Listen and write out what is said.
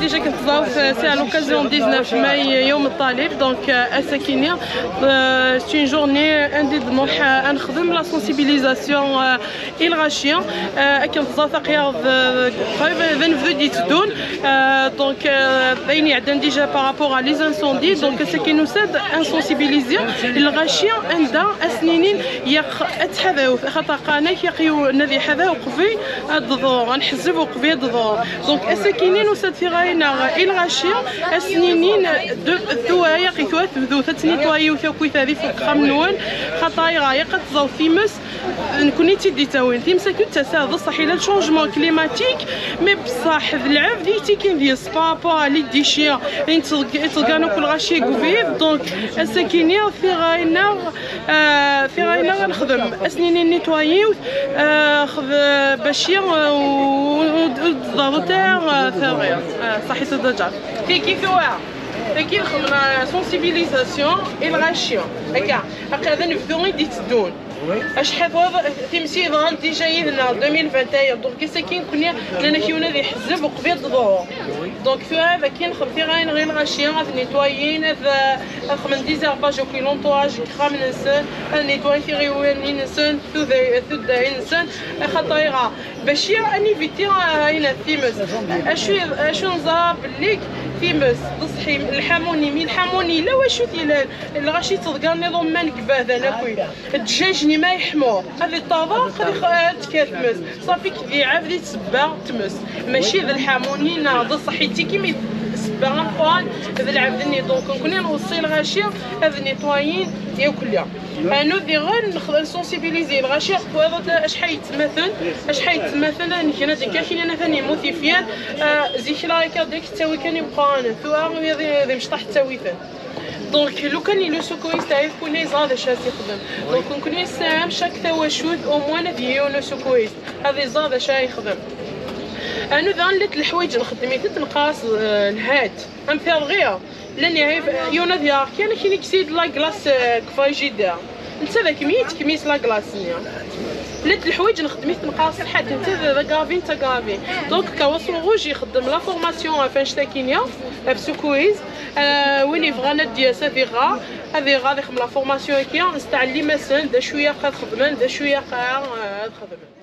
ديجا كنتظاهر سي على لوكازيون 19 ماي يوم الطالب دونك اساكينيه سي اون جورني عندي طموح نخدم لا سونسيبيليزاسيون الغاشيه كنتظاهر قياض 22 ديتدون دونك بيني عندنا ديجا بارابور لي زانسوندي دونك ساكي نساد انسونسيبيليزي الغاشيه عندها اسنينين يتحذاو خاطر قناك يقيو نذي حذا وقفي الضذور غنحزب وقفي الضذور دونك اساكينين وساد في غاينا الغاشيه اسنينين الدوايا قيتوات ذو تتنيطواي وثاكويت هذه في الخمنون خاطر غايا قد تزاو ثيمس نكوني تيدي تاوين ثيمسا كنت تساعد صحي لا شونجمون كليماتيك مي بصح العاب ديتي كاين ديال سبابا لي ديشيا تلقانو كل غاشي كوفيف دونك اساكينيه في غاينا غنخدم اسنيني نيتوايو باشي والضغوطير ثاغي صحي تدجر كيف واعر كي نخدم سونسيبيليزاسيون الغاشيه هكا هكا نبداو غير تدون شحال تمشي ظهر ديجا هنا 2021 دونك ساكين كنا لنا كيونا ذي حزب وقبيض الظهور دونك في هذا كي نخدم في غاين غير الغاشيه غادي نيتوايين هذا خمن ديزارباج وكي لونطواج خام نسن نيتواي في غيوان نسن ثدا نسن خطايره باش اني فيتي هنا ثيمس اشو نزار بالليك ثيمس تصحي الحموني من الحموني لا واشو ديال الغاشي تلقى نظام ما نكباه ناكل الدجاج ما يحمو هذه الطبق هذه تكاتمس صافي كي عافدي تسبا تمس ماشي ذا الحموني ناض صحيتي كيما سبا غنقوان هذا العبدني دونك نكوني نوصي الغاشيه هذا نيطوايين ياكلها انو دي غير نخدم سونسيبيليزي الغاشيه هذا اش حيتمثل انا كنا ديك انا ثاني موتيفيان زيكلا كديك تساوي كان يبقى انا ثوا ذي مش طاح تساوي ثان دونك لو كان لو سوكويس تاعي كوني زاد اش يخدم دونك نكوني سام شاك تواشود او موان ديال لو سوكويس هذه زاد اش يخدم انا ذان الحوايج نخدم تنقاس الهات امثال غير لاني يونا ديال كاين كسيد لا كلاس كفاجيدا انت ذاك ميت كميس لا كلاس لات الحوايج نخدم تنقاس الحد انت ذا كافين تا كافين دونك كواسو روج يخدم لا فورماسيون فاش تاكينيا في سوكويز وين فغانا ديال سافيغا هذه غادي خدم لا فورماسيون كي نستعلي مثلا دا شويه قاد خدمن دا شويه قاع خدمن